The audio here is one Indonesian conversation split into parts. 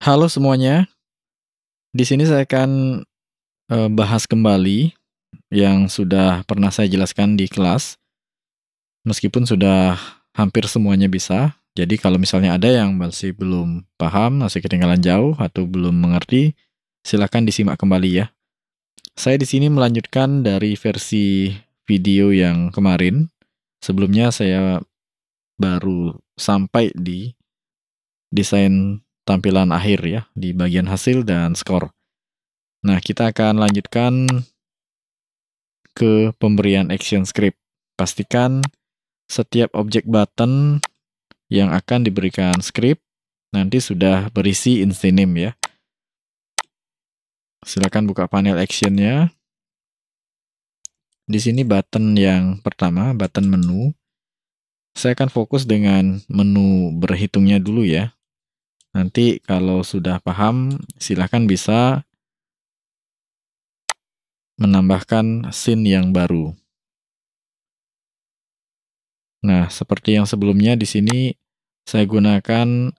Halo semuanya, di sini saya akan bahas kembali yang sudah pernah saya jelaskan di kelas, meskipun sudah hampir semuanya bisa. Jadi kalau misalnya ada yang masih belum paham, masih ketinggalan jauh atau belum mengerti, silakan disimak kembali ya. Saya di sini melanjutkan dari versi video yang kemarin. Sebelumnya saya baru sampai di desain tampilan akhir ya, di bagian hasil dan skor. Nah, kita akan lanjutkan ke pemberian action script. Pastikan setiap objek button yang akan diberikan script nanti sudah berisi instance name ya. Silakan buka panel actionnya. Di sini button yang pertama, button menu. Saya akan fokus dengan menu berhitungnya dulu ya. Nanti kalau sudah paham, silakan bisa menambahkan scene yang baru. Nah, seperti yang sebelumnya di sini saya gunakan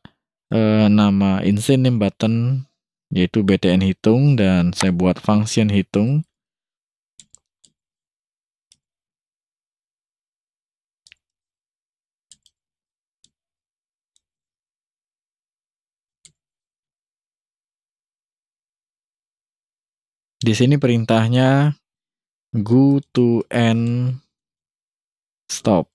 nama instance name button yaitu btn hitung dan saya buat function hitung. Di sini perintahnya go to end stop.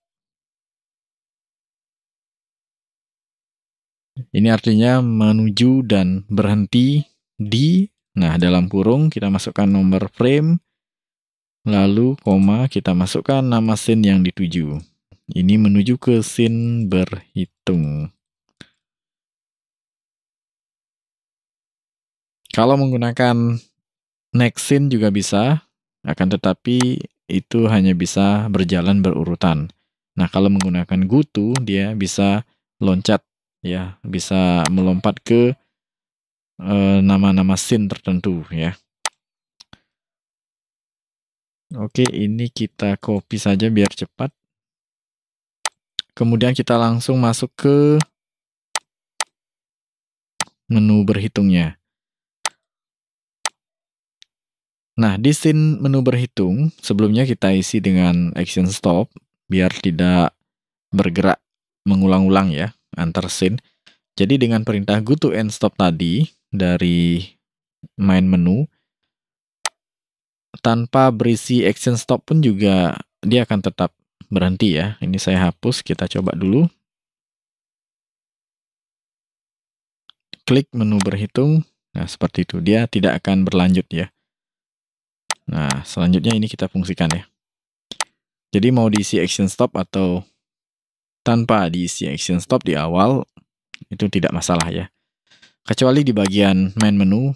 Ini artinya menuju dan berhenti di, nah dalam kurung kita masukkan nomor frame, lalu koma kita masukkan nama scene yang dituju. Ini menuju ke scene berhitung. Kalau menggunakan next scene juga bisa, akan tetapi itu hanya bisa berjalan berurutan. Nah, kalau menggunakan go to, dia bisa loncat, ya, bisa melompat ke nama-nama scene tertentu, ya. Oke, ini kita copy saja biar cepat. Kemudian kita langsung masuk ke menu berhitungnya. Nah, di scene menu berhitung, sebelumnya kita isi dengan action stop, biar tidak bergerak mengulang-ulang ya, antar scene. Jadi dengan perintah go to end stop tadi, dari main menu, tanpa berisi action stop pun juga dia akan tetap berhenti ya. Ini saya hapus, kita coba dulu. Klik menu berhitung, nah seperti itu, dia tidak akan berlanjut ya. Nah, selanjutnya ini kita fungsikan ya. Jadi mau diisi action stop atau tanpa diisi action stop di awal, itu tidak masalah ya. Kecuali di bagian main menu,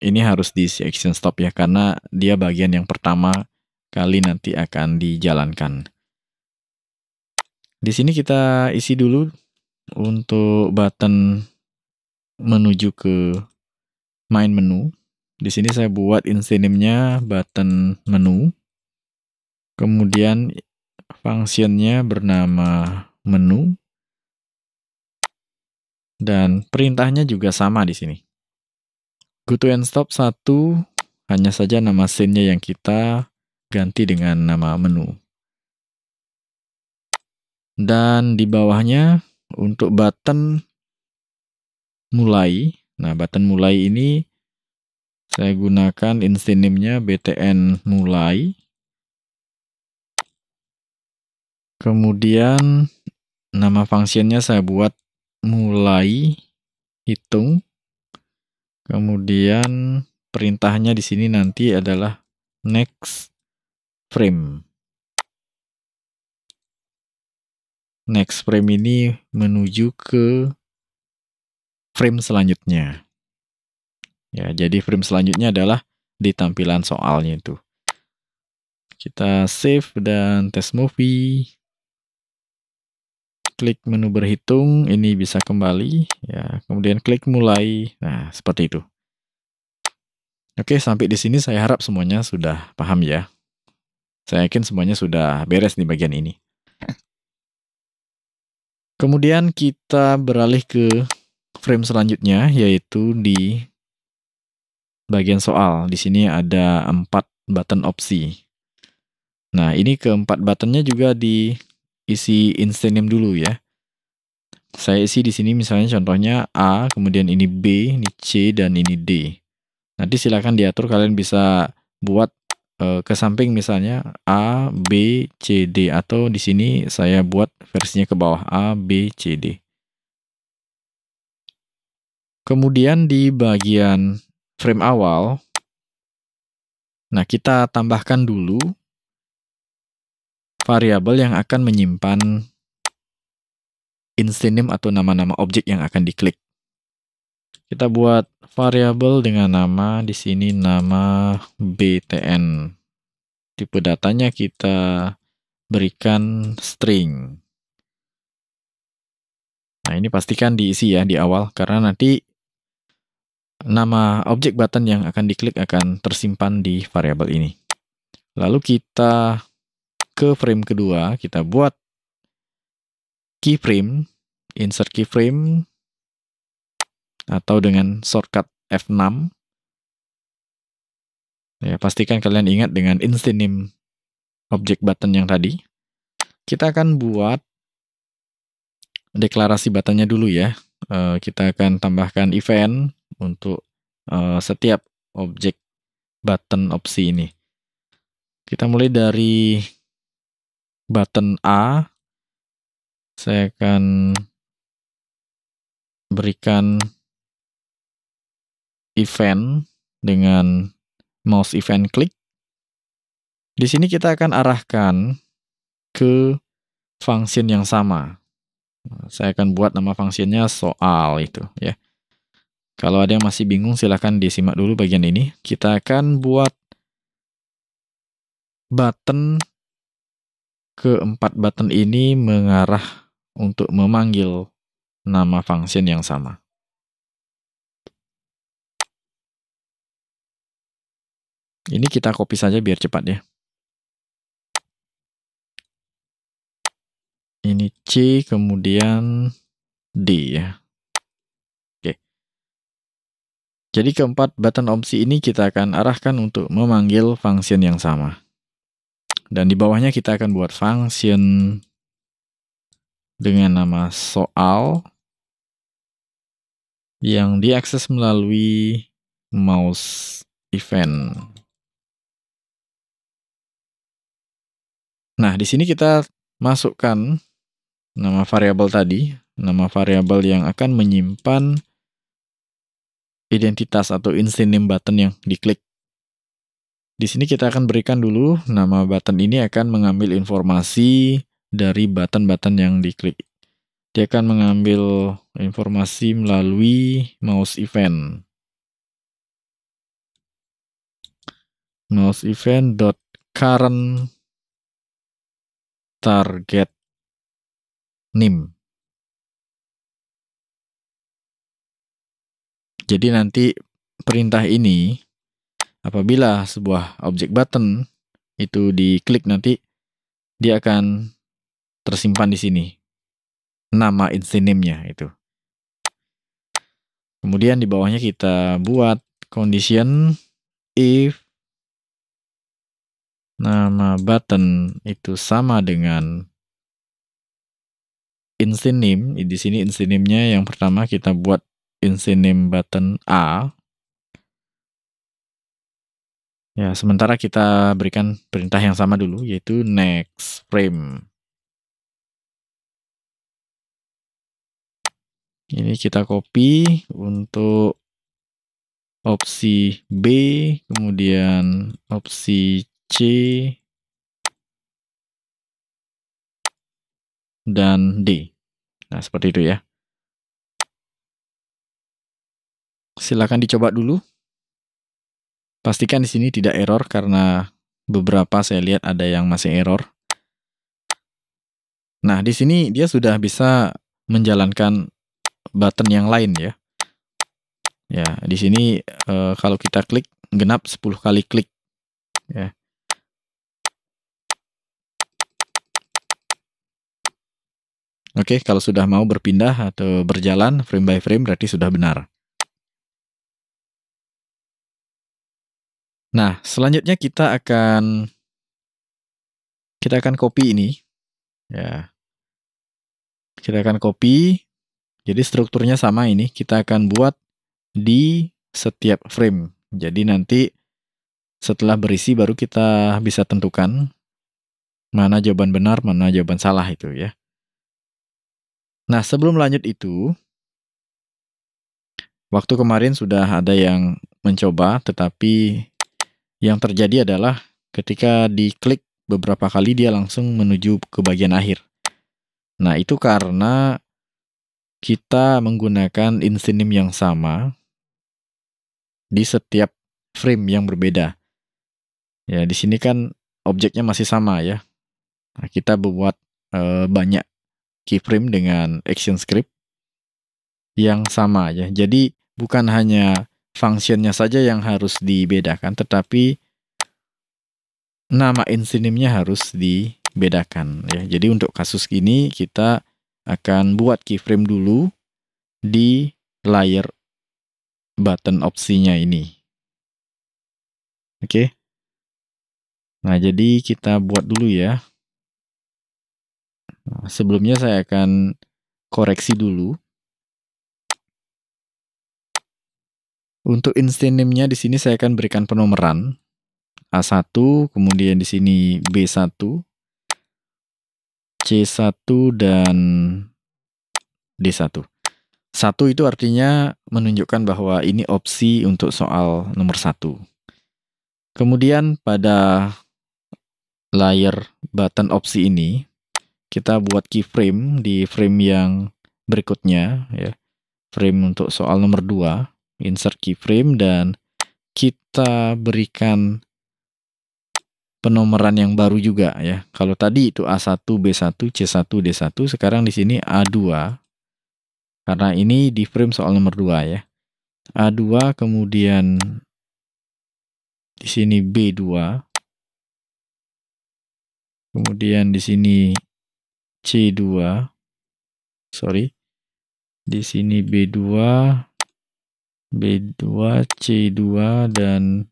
ini harus diisi action stop ya, karena dia bagian yang pertama kali nanti akan dijalankan. Di sini kita isi dulu untuk button menuju ke main menu. Di sini saya buat instance name-nya button menu. Kemudian functionnya bernama menu. Dan perintahnya juga sama di sini. Go to end stop 1, hanya saja nama scene-nya yang kita ganti dengan nama menu. Dan di bawahnya untuk button mulai. Nah, button mulai ini saya gunakan instance name-nya btn mulai. Kemudian nama functionnya saya buat mulai hitung. Kemudian perintahnya di sini nanti adalah next frame. Next frame ini menuju ke frame selanjutnya. Ya, jadi frame selanjutnya adalah di tampilan soalnya itu. Kita save dan tes movie. Klik menu berhitung, ini bisa kembali ya. Kemudian klik mulai. Nah, seperti itu. Oke, sampai di sini saya harap semuanya sudah paham ya. Saya yakin semuanya sudah beres di bagian ini. Kemudian kita beralih ke frame selanjutnya, yaitu di bagian soal. Di sini ada 4 button opsi. Nah, ini keempat buttonnya juga diisi instant name dulu ya. Saya isi di sini misalnya contohnya A, kemudian ini B, ini C, dan ini D. Nanti silakan diatur, kalian bisa buat ke samping misalnya A, B, C, D, atau di sini saya buat versinya ke bawah A, B, C, D. Kemudian di bagian frame awal, nah kita tambahkan dulu variabel yang akan menyimpan instant name atau nama-nama objek yang akan diklik. Kita buat variabel dengan nama di sini nama btn. Tipe datanya kita berikan string. Nah, ini pastikan diisi ya di awal karena nanti nama objek button yang akan diklik akan tersimpan di variabel ini. Lalu kita ke frame kedua, kita buat keyframe, insert keyframe, atau dengan shortcut F6. Ya, pastikan kalian ingat dengan instant name objek button yang tadi. Kita akan buat deklarasi buttonnya dulu ya. Kita akan tambahkan event untuk setiap objek button opsi ini. Kita mulai dari button A. Saya akan berikan event dengan mouse event klik. Di sini kita akan arahkan ke function yang sama. Saya akan buat nama functionnya soal itu ya. Kalau ada yang masih bingung silahkan disimak dulu bagian ini. Kita akan buat button keempat button ini mengarah untuk memanggil nama function yang sama. Ini kita copy saja biar cepat ya. Ini C, kemudian D ya. Oke. Jadi keempat button opsi ini kita akan arahkan untuk memanggil function yang sama. Dan di bawahnya kita akan buat function dengan nama soal yang diakses melalui mouse event. Nah, di sini kita masukkan nama variabel tadi, nama variabel yang akan menyimpan identitas atau instant name button yang diklik. Di sini kita akan berikan dulu nama button ini akan mengambil informasi dari button-button yang diklik. Dia akan mengambil informasi melalui mouse event. Mouse event.current target name. Jadi nanti perintah ini apabila sebuah objek button itu diklik nanti dia akan tersimpan di sini nama instant name-nya itu. Kemudian di bawahnya kita buat condition if nama button itu sama dengan instant name. Di sini instant name-nya yang pertama kita buat instant name button A. Ya, sementara kita berikan perintah yang sama dulu yaitu next frame. Ini kita copy untuk opsi B, kemudian opsi C, dan D. Nah, seperti itu ya. Silakan dicoba dulu. Pastikan di sini tidak error karena beberapa saya lihat ada yang masih error. Nah, di sini dia sudah bisa menjalankan button yang lain ya. Ya, di sini kalau kita klik genap 10 kali klik ya. Oke, kalau sudah mau berpindah atau berjalan frame by frame berarti sudah benar. Nah, selanjutnya kita akan copy ini, ya. Kita akan copy, jadi strukturnya sama ini, kita akan buat di setiap frame. Jadi nanti setelah berisi baru kita bisa tentukan mana jawaban benar, mana jawaban salah itu ya. Nah, sebelum lanjut itu, waktu kemarin sudah ada yang mencoba, tetapi yang terjadi adalah ketika diklik beberapa kali dia langsung menuju ke bagian akhir. Nah, itu karena kita menggunakan insinim yang sama di setiap frame yang berbeda. Ya, di sini kan objeknya masih sama ya. Nah, kita buat banyak keyframe dengan action script yang sama ya. Jadi bukan hanya functionnya saja yang harus dibedakan, tetapi nama insinimnya harus dibedakan ya. Jadi untuk kasus ini kita akan buat keyframe dulu di layer button opsinya ini. Oke. Nah, jadi kita buat dulu ya. Nah, sebelumnya saya akan koreksi dulu. Untuk insinim-nya di sini saya akan berikan penomoran A1, kemudian di sini B1, C1 dan D1. 1 itu artinya menunjukkan bahwa ini opsi untuk soal nomor 1. Kemudian pada layer button opsi ini kita buat keyframe di frame yang berikutnya ya. Frame untuk soal nomor 2, insert keyframe dan kita berikan penomoran yang baru juga ya. Kalau tadi itu A1, B1, C1, D1, sekarang di sini A2. Karena ini di frame soal nomor 2 ya. A2 kemudian di sini B2. Kemudian di sini C2. Sorry. Di sini B2, B2, C2 dan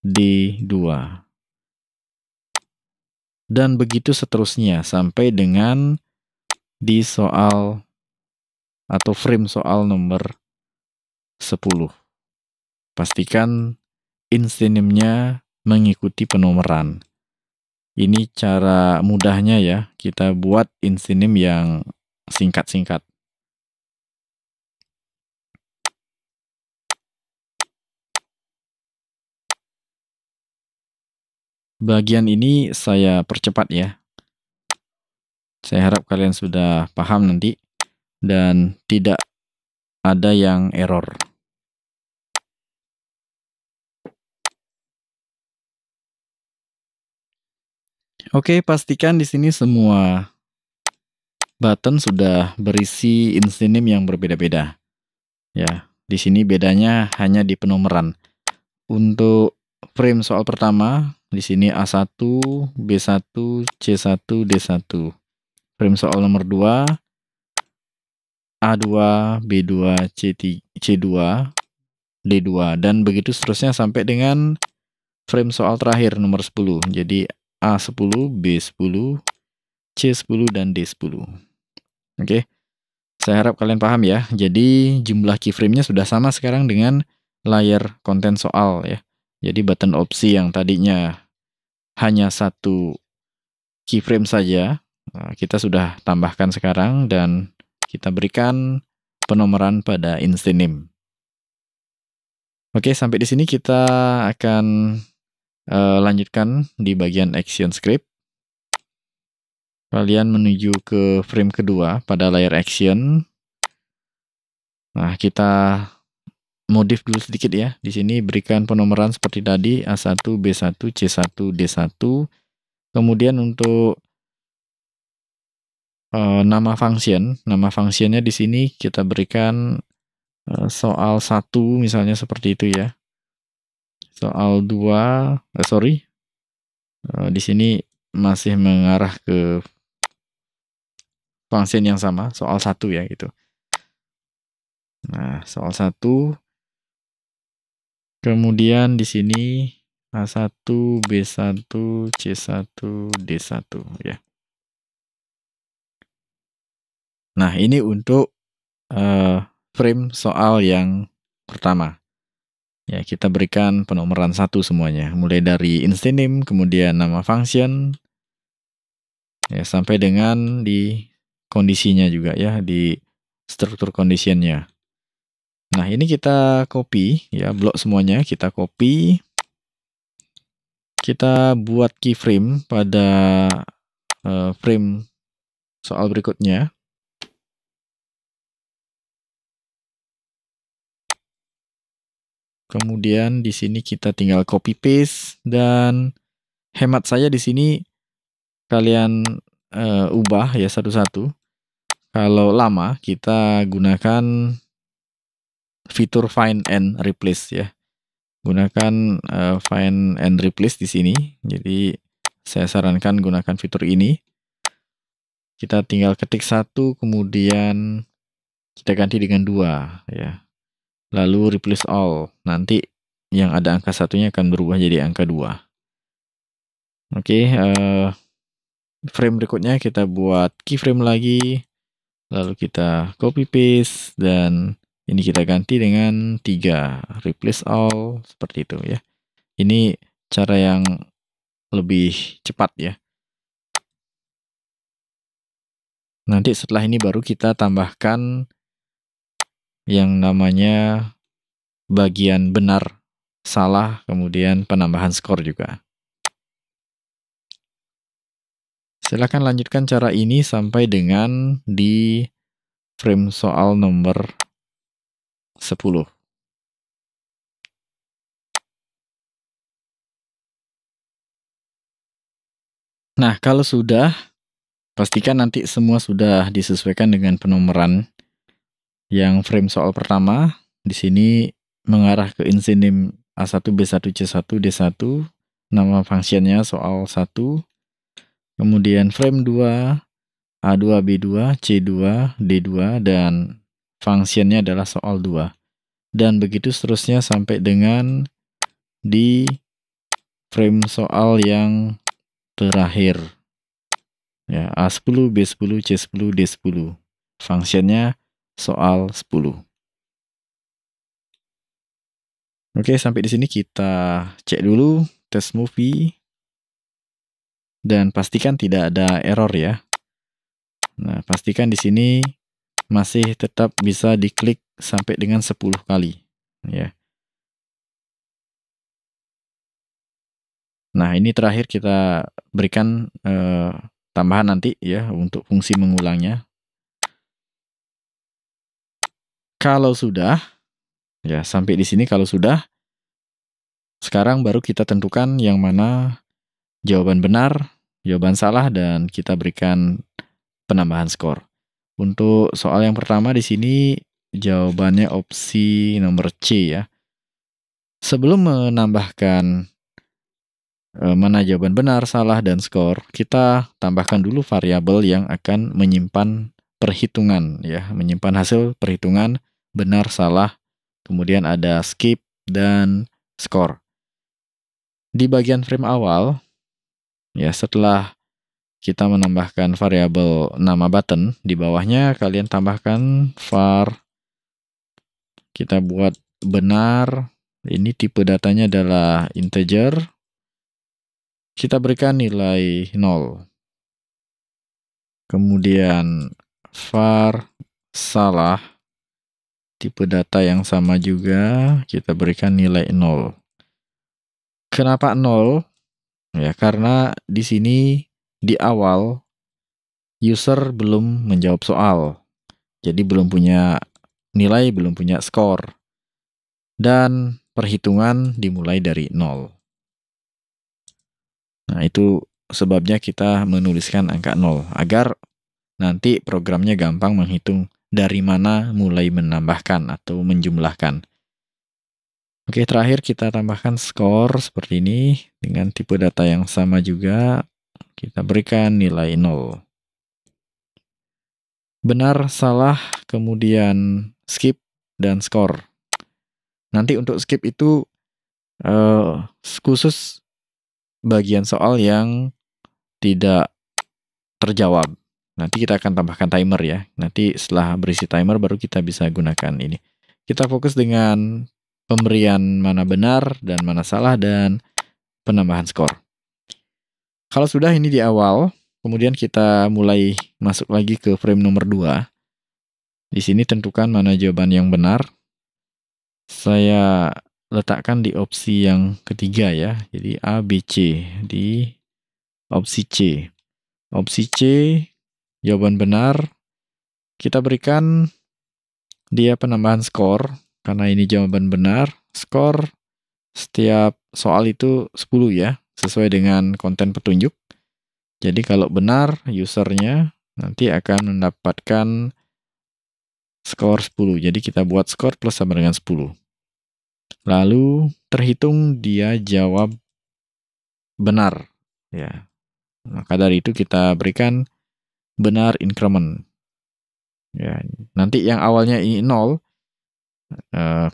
D2. Dan begitu seterusnya sampai dengan di soal atau frame soal nomor 10. Pastikan insinimnya mengikuti penomoran. Ini cara mudahnya ya, kita buat insinim yang singkat-singkat. Bagian ini saya percepat ya. Saya harap kalian sudah paham nanti dan tidak ada yang error. Oke, pastikan di sini semua button sudah berisi insinim yang berbeda-beda. Ya, di sini bedanya hanya di penomoran. Untuk frame soal pertama, di sini A1, B1, C1, D1. Frame soal nomor 2, A2, B2, C2, D2. Dan begitu seterusnya sampai dengan frame soal terakhir nomor 10. Jadi A10, B10, C10, dan D10. Oke, saya harap kalian paham ya. Jadi jumlah keyframe-nya sudah sama sekarang dengan layar konten soal ya. Jadi button opsi yang tadinya hanya satu keyframe saja, kita sudah tambahkan sekarang dan kita berikan penomoran pada insinim. Oke, sampai di sini kita akan lanjutkan di bagian action script. Kalian menuju ke frame kedua pada layar action. Nah, kita modif dulu sedikit ya. Di sini berikan penomoran seperti tadi A1, B1, C1, D1. Kemudian untuk nama functionnya di sini kita berikan soal 1 misalnya seperti itu ya. Soal 2, di sini masih mengarah ke function yang sama, soal 1 ya gitu. Nah, soal 1. Kemudian di sini A1, B1, C1, D1 ya. Nah, ini untuk frame soal yang pertama. Ya, kita berikan penomoran 1 semuanya, mulai dari instance name, kemudian nama function, ya, sampai dengan di kondisinya juga ya, di struktur conditionnya. Nah, ini kita copy ya, blok semuanya kita copy. Kita buat keyframe pada frame soal berikutnya. Kemudian di sini kita tinggal copy paste, dan hemat saya di sini kalian ubah ya satu-satu. Kalau lama kita gunakan fitur find and replace ya. Gunakan find and replace di sini. Jadi saya sarankan gunakan fitur ini. Kita tinggal ketik 1, kemudian kita ganti dengan 2 ya. Lalu replace all. Nanti yang ada angka 1-nya akan berubah jadi angka 2. Oke, frame berikutnya kita buat keyframe lagi. Lalu kita copy paste, dan ini kita ganti dengan 3. Replace all, seperti itu ya. Ini cara yang lebih cepat ya. Nanti setelah ini baru kita tambahkan yang namanya bagian benar, salah, kemudian penambahan skor juga. Silakan lanjutkan cara ini sampai dengan di frame soal nomor 10. Nah, kalau sudah, pastikan nanti semua sudah disesuaikan dengan penomoran. Yang frame soal pertama di sini mengarah ke instance name A1, B1, C1, D1, nama fungsinya soal 1. Kemudian frame 2 A2, B2, C2, D2, dan fungsinya adalah soal 2. Dan begitu seterusnya sampai dengan di frame soal yang terakhir. Ya, A10, B10, C10, D10. Fungsinya soal 10. Oke, sampai di sini kita cek dulu test movie. Dan pastikan tidak ada error ya. Nah, pastikan di sini masih tetap bisa diklik sampai dengan 10 kali ya. Nah, ini terakhir kita berikan tambahan nanti ya untuk fungsi mengulangnya. Kalau sudah, ya sampai di sini kalau sudah, sekarang baru kita tentukan yang mana jawaban benar, jawaban salah, dan kita berikan penambahan skor. Untuk soal yang pertama di sini jawabannya opsi nomor C ya. Sebelum menambahkan mana jawaban benar, salah, dan skor, kita tambahkan dulu variabel yang akan menyimpan perhitungan ya, menyimpan hasil perhitungan benar, salah, kemudian ada skip dan skor. Di bagian frame awal ya, setelah kita menambahkan variabel nama button, di bawahnya kalian tambahkan var, kita buat benar, ini tipe datanya adalah integer, kita berikan nilai 0. Kemudian var salah, tipe data yang sama juga, kita berikan nilai 0. Kenapa 0? Ya, karena di sini di awal user belum menjawab soal. Jadi belum punya nilai, belum punya skor. Dan perhitungan dimulai dari 0. Nah, itu sebabnya kita menuliskan angka 0 agar nanti programnya gampang menghitung dari mana mulai menambahkan atau menjumlahkan. Oke, terakhir kita tambahkan skor seperti ini dengan tipe data yang sama juga. Kita berikan nilai 0. benar, salah, kemudian skip, dan skor. Nanti untuk skip itu khusus bagian soal yang tidak terjawab. Nanti kita akan tambahkan timer ya. Nanti setelah berisi timer baru kita bisa gunakan ini. Kita fokus dengan pemberian mana benar dan mana salah dan penambahan skor. Kalau sudah ini di awal, kemudian kita mulai masuk lagi ke frame nomor 2. Di sini tentukan mana jawaban yang benar. Saya letakkan di opsi yang ketiga ya. Jadi A, B, C di opsi C. Opsi C, jawaban benar. Kita berikan dia penambahan skor, karena ini jawaban benar. Skor setiap soal itu 10 ya, sesuai dengan konten petunjuk. Jadi kalau benar, usernya nanti akan mendapatkan skor 10. Jadi kita buat skor plus sama dengan 10. Lalu terhitung dia jawab benar. Ya. Maka dari itu kita berikan benar increment. Ya, nanti yang awalnya ini 0,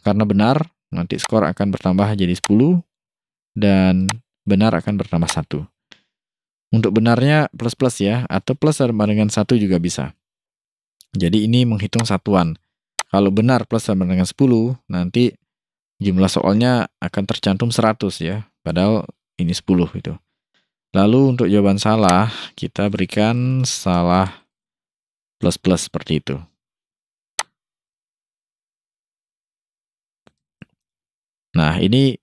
karena benar, nanti skor akan bertambah jadi 10, dan benar akan bertambah 1. Untuk benarnya plus-plus ya, atau plus sama dengan 1 juga bisa. Jadi ini menghitung satuan. Kalau benar plus sama dengan 10, nanti jumlah soalnya akan tercantum 100 ya, padahal ini 10 itu. Lalu untuk jawaban salah, kita berikan salah plus-plus seperti itu. Nah, ini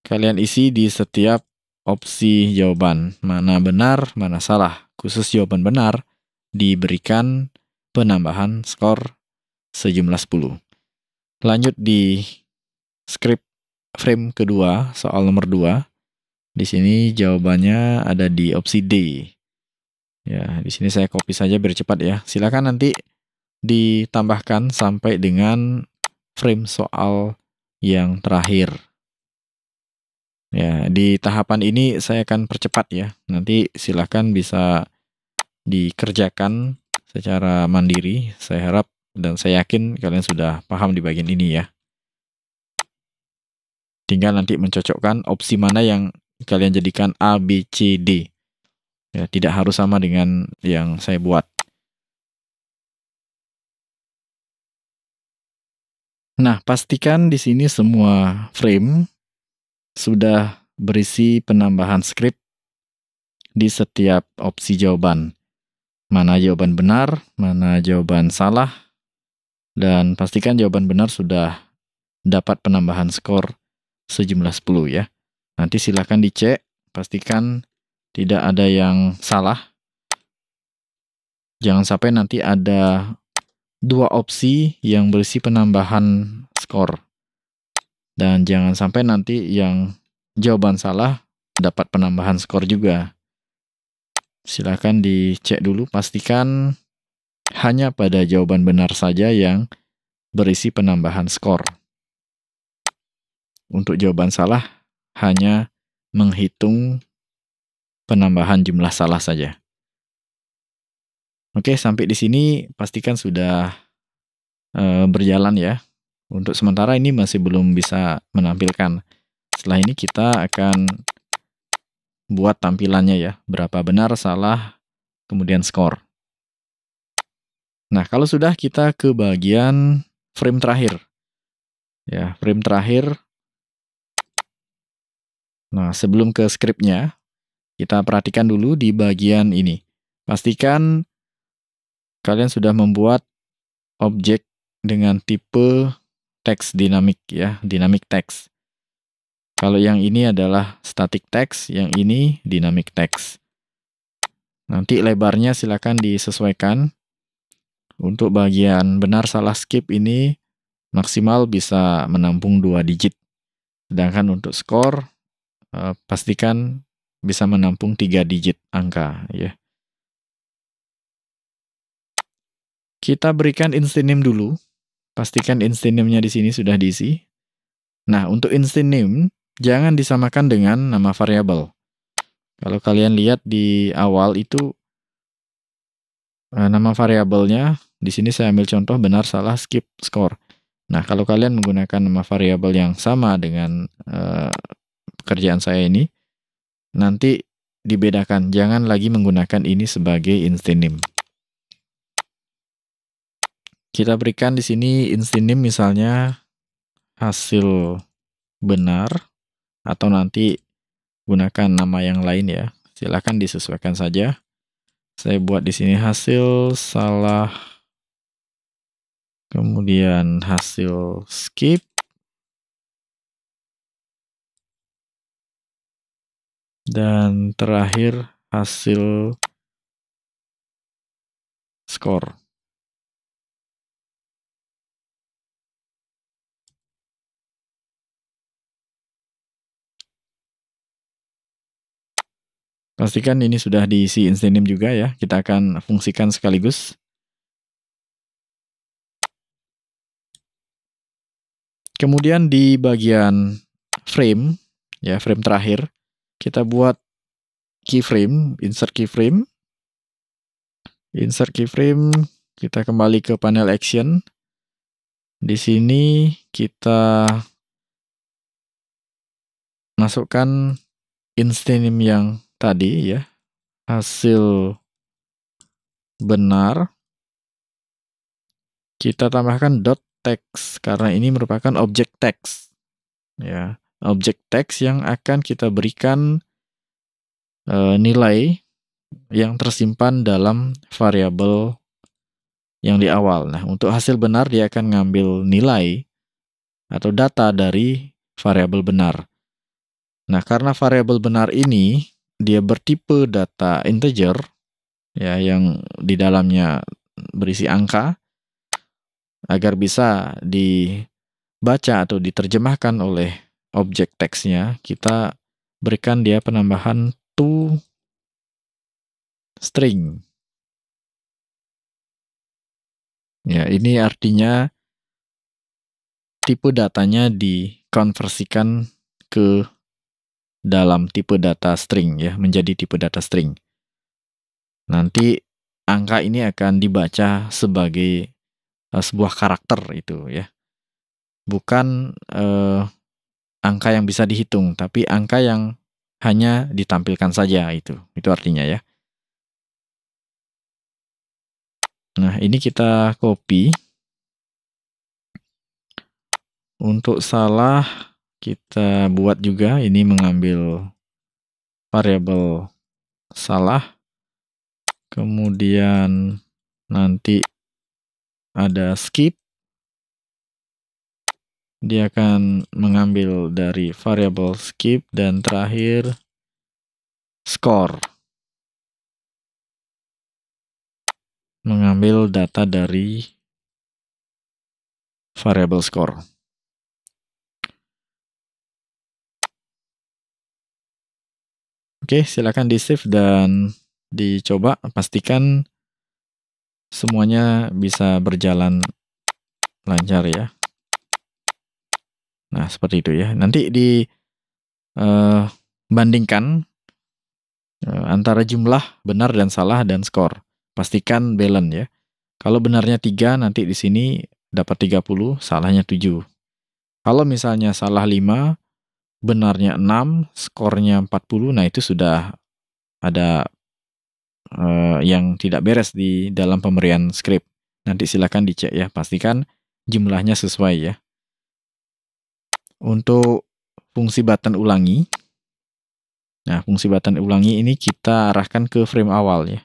kalian isi di setiap opsi jawaban. Mana benar, mana salah. Khusus jawaban benar, diberikan penambahan skor sejumlah 10. Lanjut di script frame kedua, soal nomor 2. Di sini jawabannya ada di opsi D. Ya, di sini saya copy saja biar cepat ya. Silakan nanti ditambahkan sampai dengan frame soal yang terakhir. Ya, di tahapan ini saya akan percepat ya. Nanti silakan bisa dikerjakan secara mandiri. Saya harap dan saya yakin kalian sudah paham di bagian ini ya. Tinggal nanti mencocokkan opsi mana yang kalian jadikan A, B, C, D. Ya, tidak harus sama dengan yang saya buat. Nah, pastikan di sini semua frame sudah berisi penambahan script di setiap opsi jawaban. Mana jawaban benar, mana jawaban salah, dan pastikan jawaban benar sudah dapat penambahan skor sejumlah 10 ya. Nanti silakan dicek, pastikan tidak ada yang salah. Jangan sampai nanti ada 2 opsi yang berisi penambahan skor. Dan jangan sampai nanti yang jawaban salah dapat penambahan skor juga. Silakan dicek dulu, pastikan hanya pada jawaban benar saja yang berisi penambahan skor. Untuk jawaban salah, hanya menghitung penambahan jumlah salah saja. Oke, sampai di sini pastikan sudah berjalan ya. Untuk sementara ini masih belum bisa menampilkan. Setelah ini kita akan buat tampilannya ya, berapa benar, salah, kemudian skor. Nah, kalau sudah, kita ke bagian frame terakhir. Ya, frame terakhir. Nah, sebelum ke scriptnya, kita perhatikan dulu di bagian ini. Pastikan kalian sudah membuat objek dengan tipe teks dinamik ya, dynamic text. Kalau yang ini adalah static text, yang ini dynamic text. Nanti lebarnya silakan disesuaikan. Untuk bagian benar salah skip ini maksimal bisa menampung 2 digit. Sedangkan untuk skor pastikan bisa menampung 3 digit angka ya. Kita berikan instant name dulu. Pastikan instant name-nya di sini sudah diisi. Nah, untuk instant name jangan disamakan dengan nama variabel. Kalau kalian lihat di awal itu nama variabelnya. Di sini saya ambil contoh benar, salah, skip, score. Nah, kalau kalian menggunakan nama variabel yang sama dengan pekerjaan saya ini, nanti dibedakan. Jangan lagi menggunakan ini sebagai instance name. Kita berikan di sini instance name misalnya hasil benar, atau nanti gunakan nama yang lain ya. Silakan disesuaikan saja. Saya buat di sini hasil salah, kemudian hasil skip, dan terakhir hasil skor. Pastikan ini sudah diisi instance name juga ya. Kita akan fungsikan sekaligus. Kemudian di bagian frame, ya frame terakhir, kita buat keyframe, insert keyframe. Insert keyframe, kita kembali ke panel action. Di sini kita masukkan instance name yang tadi ya, hasil benar. Kita tambahkan dot text karena ini merupakan objek teks. Ya, objek teks yang akan kita berikan nilai yang tersimpan dalam variabel yang di awal. Nah, untuk hasil benar dia akan ngambil nilai atau data dari variabel benar. Nah, karena variabel benar ini dia bertipe data integer ya, yang di dalamnya berisi angka, agar bisa dibaca atau diterjemahkan oleh objek teksnya, kita berikan dia penambahan to string. Ya, ini artinya tipe datanya dikonversikan ke dalam tipe data string ya, menjadi tipe data string. Nanti angka ini akan dibaca sebagai sebuah karakter itu ya. Bukan angka yang bisa dihitung, tapi angka yang hanya ditampilkan saja itu. Itu artinya ya. Nah, ini kita copy. Untuk salah kita buat juga, ini mengambil variabel salah. Kemudian nanti ada skip. Dia akan mengambil dari variabel skip, dan terakhir score. Mengambil data dari variabel score. Oke, silakan di-save dan dicoba. Pastikan semuanya bisa berjalan lancar ya. Nah, seperti itu ya. Nanti bandingkan antara jumlah benar dan salah dan skor. Pastikan balance ya. Kalau benarnya 3, nanti di sini dapat 30, salahnya 7. Kalau misalnya salah 5, benarnya 6, skornya 40, nah itu sudah ada yang tidak beres di dalam pemberian script. Nanti silakan dicek ya, pastikan jumlahnya sesuai ya. Untuk fungsi button ulangi, nah fungsi button ulangi ini kita arahkan ke frame awal ya.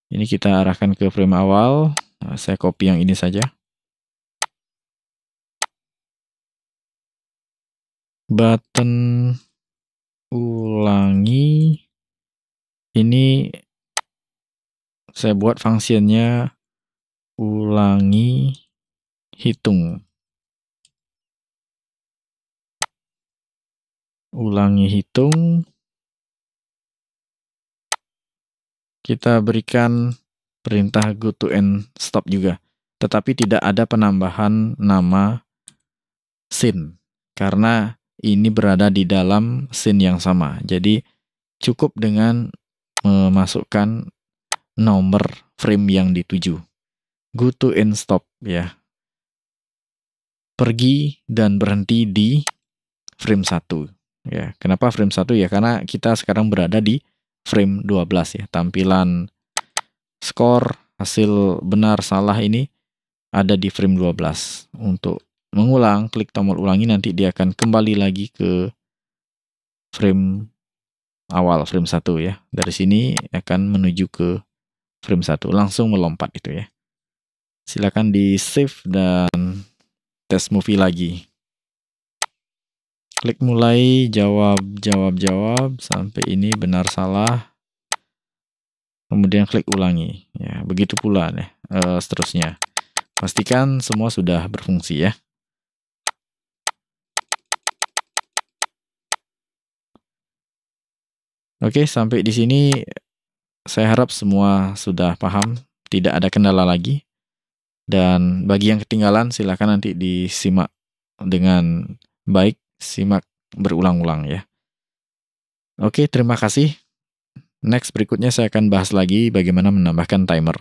Ini kita arahkan ke frame awal. Nah, saya copy yang ini saja. Button ulangi ini saya buat fungsinya ulangi hitung. Ulangi hitung. Kita berikan perintah go to and stop juga. Tetapi tidak ada penambahan nama scene. Karena ini berada di dalam scene yang sama. Jadi cukup dengan memasukkan nomor frame yang dituju. Go to end stop ya. Pergi dan berhenti di frame 1 ya. Kenapa frame 1 ya? Karena kita sekarang berada di frame 12 ya. Tampilan skor hasil benar salah ini ada di frame 12. Untuk mengulang, klik tombol ulangi, nanti dia akan kembali lagi ke frame awal, frame 1 ya. Dari sini akan menuju ke frame 1, langsung melompat itu ya. Silakan di save dan tes movie lagi. Klik mulai, jawab sampai ini benar salah. Kemudian klik ulangi. Ya, begitu pula nih, seterusnya. Pastikan semua sudah berfungsi ya. Oke, sampai di sini saya harap semua sudah paham, tidak ada kendala lagi. Dan bagi yang ketinggalan silakan nanti disimak dengan baik, simak berulang-ulang ya. Oke, terima kasih. Next berikutnya saya akan bahas lagi bagaimana menambahkan timer.